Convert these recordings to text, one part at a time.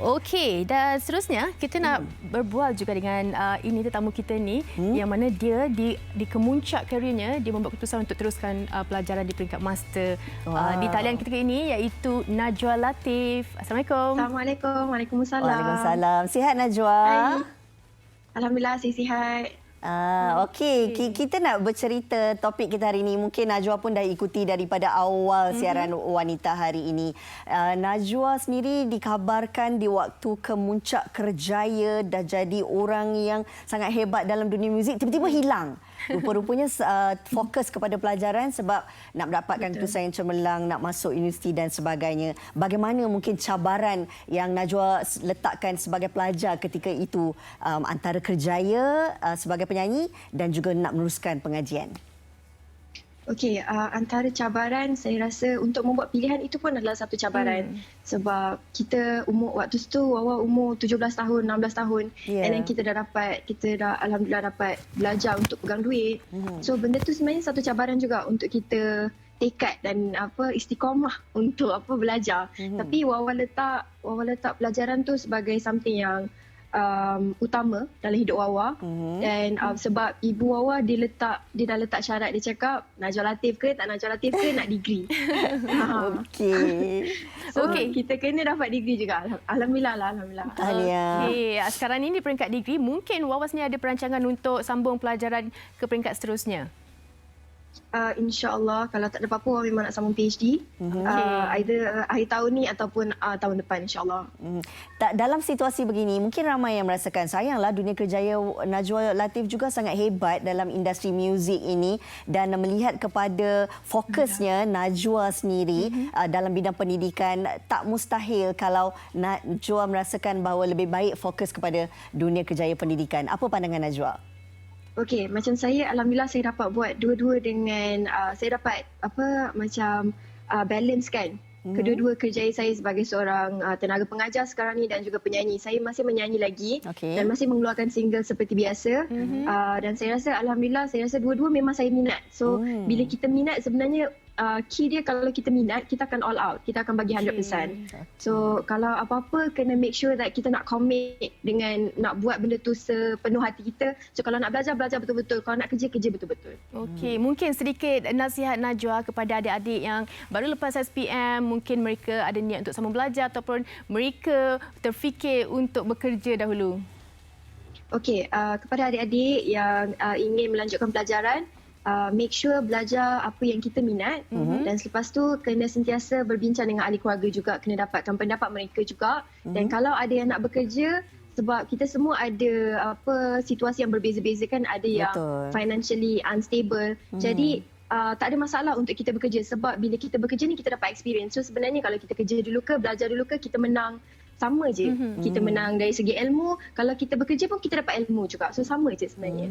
Okey, dan seterusnya kita nak berbual juga dengan ini tetamu kita ni yang mana dia di kemuncak karirnya dia membuat keputusan untuk teruskan pelajaran di peringkat master di talian ketika ini iaitu Najwa Latif. Assalamualaikum. Assalamualaikum. Waalaikumsalam. Waalaikumsalam. Sihat Najwa? Hai. Alhamdulillah saya sihat. Okey, kita nak bercerita topik kita hari ini. Mungkin Najwa pun dah ikuti daripada awal siaran wanita hari ini. Najwa sendiri dikabarkan di waktu kemuncak kerjaya dah jadi orang yang sangat hebat dalam dunia muzik, tiba-tiba hilang. Rupa-rupanya fokus kepada pelajaran sebab nak mendapatkan keputusan yang cemerlang, nak masuk universiti dan sebagainya. Bagaimana mungkin cabaran yang Najwa letakkan sebagai pelajar ketika itu antara kerjaya sebagai penyanyi dan juga nak meneruskan pengajian? Okey, antara cabaran saya rasa untuk membuat pilihan itu pun adalah satu cabaran. Sebab kita waktu itu Wawa umur 17 tahun, 16 tahun. And then kita dah alhamdulillah dapat belajar untuk pegang duit. So benda tu sebenarnya satu cabaran juga untuk kita tekad dan istiqamah untuk belajar. Tapi Wawa letak pelajaran tu sebagai something yang utama dalam hidup Wawa. Dan sebab ibu Wawa dia dah letak syarat, dia cakap Najwa Latif ke tak Najwa Latif ke nak degree. Okey. So kita kena dapat degree juga. Alhamdulillah lah, alhamdulillah. Okey, sekarang ini di peringkat degree mungkin Wawa sendiri ada perancangan untuk sambung pelajaran ke peringkat seterusnya. InsyaAllah kalau tak ada apa-apa Wawa memang nak sambung PhD. Either akhir tahun ni ataupun tahun depan insyaAllah. Dalam situasi begini mungkin ramai yang merasakan sayanglah dunia kerjaya Najwa Latif juga sangat hebat dalam industri muzik ini dan melihat kepada fokusnya Najwa sendiri dalam bidang pendidikan, tak mustahil kalau Najwa merasakan bahawa lebih baik fokus kepada dunia kerjaya pendidikan. Apa pandangan Najwa? Okey, macam saya alhamdulillah saya dapat buat dua-dua dengan saya dapat balance kan. Kedua-dua kerjaya saya sebagai seorang tenaga pengajar sekarang ni dan juga penyanyi. Saya masih menyanyi lagi dan masih mengeluarkan single seperti biasa. Dan saya rasa alhamdulillah saya rasa dua-dua memang saya minat. So bila kita minat sebenarnya key dia kalau kita minat kita akan all out. Kita akan bagi 100%. So kalau apa-apa kena make sure that kita nak commit dengan nak buat benda tu sepenuh hati kita. So kalau nak belajar betul-betul. Kalau nak kerja betul-betul. Okey, mungkin sedikit nasihat Najwa kepada adik-adik yang baru lepas SPM, mungkin mereka ada niat untuk sambung belajar ataupun mereka terfikir untuk bekerja dahulu. Okey, kepada adik-adik yang ingin melanjutkan pelajaran, make sure belajar apa yang kita minat dan selepas tu kena sentiasa berbincang dengan ahli keluarga juga, kena dapatkan pendapat mereka juga. Dan kalau ada yang nak bekerja, sebab kita semua ada situasi yang berbeza-beza kan, ada yang financially unstable. Jadi tak ada masalah untuk kita bekerja sebab bila kita bekerja ni kita dapat experience. So sebenarnya kalau kita kerja dulu ke, belajar dulu ke, kita menang sama je. Kita menang dari segi ilmu. Kalau kita bekerja pun kita dapat ilmu juga. So sama je sebenarnya.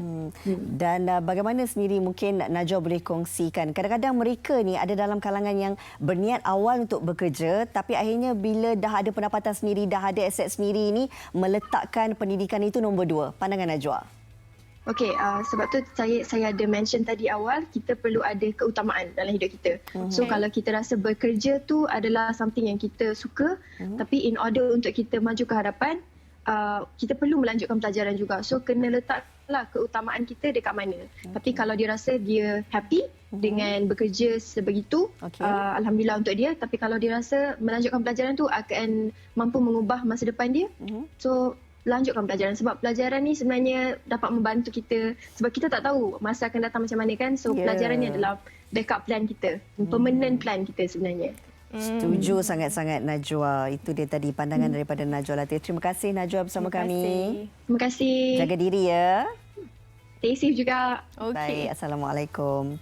Dan bagaimana sendiri mungkin Najwa boleh kongsikan. Kadang-kadang mereka ni ada dalam kalangan yang berniat awal untuk bekerja tapi akhirnya bila dah ada pendapatan sendiri, dah ada aset sendiri ni meletakkan pendidikan itu nombor 2. Pandangan Najwa? Okey, sebab tu saya ada mention tadi awal, kita perlu ada keutamaan dalam hidup kita. So kalau kita rasa bekerja tu adalah something yang kita suka, tapi in order untuk kita maju ke hadapan, kita perlu melanjutkan pelajaran juga. So kena letaklah keutamaan kita dekat mana. Tapi kalau dia rasa dia happy dengan bekerja sebegitu, alhamdulillah untuk dia. Tapi kalau dia rasa melanjutkan pelajaran tu akan mampu mengubah masa depan dia, so lanjutkan pelajaran sebab pelajaran ni sebenarnya dapat membantu kita sebab kita tak tahu masa akan datang macam mana kan. So pelajaran ni adalah backup plan kita, permanent plan kita sebenarnya. Setuju sangat-sangat Najwa. Itu dia tadi pandangan daripada Najwa Latif. Terima kasih Najwa bersama kami. Terima kasih. Jaga diri ya. Stay safe juga. Baik, Assalamualaikum.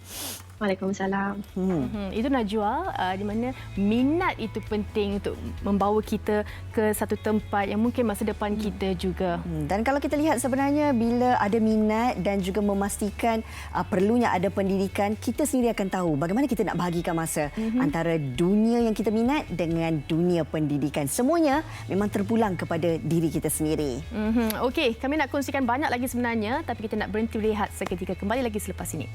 Waalaikumsalam. Itu Najwa, di mana minat itu penting untuk membawa kita ke satu tempat yang mungkin masa depan kita juga. Dan kalau kita lihat sebenarnya bila ada minat dan juga memastikan perlunya ada pendidikan, kita sendiri akan tahu bagaimana kita nak bahagikan masa antara dunia yang kita minat dengan dunia pendidikan. Semuanya memang terpulang kepada diri kita sendiri. Okey, kami nak kongsikan banyak lagi sebenarnya, tapi kita nak berhenti rehat seketika. Kembali lagi selepas ini.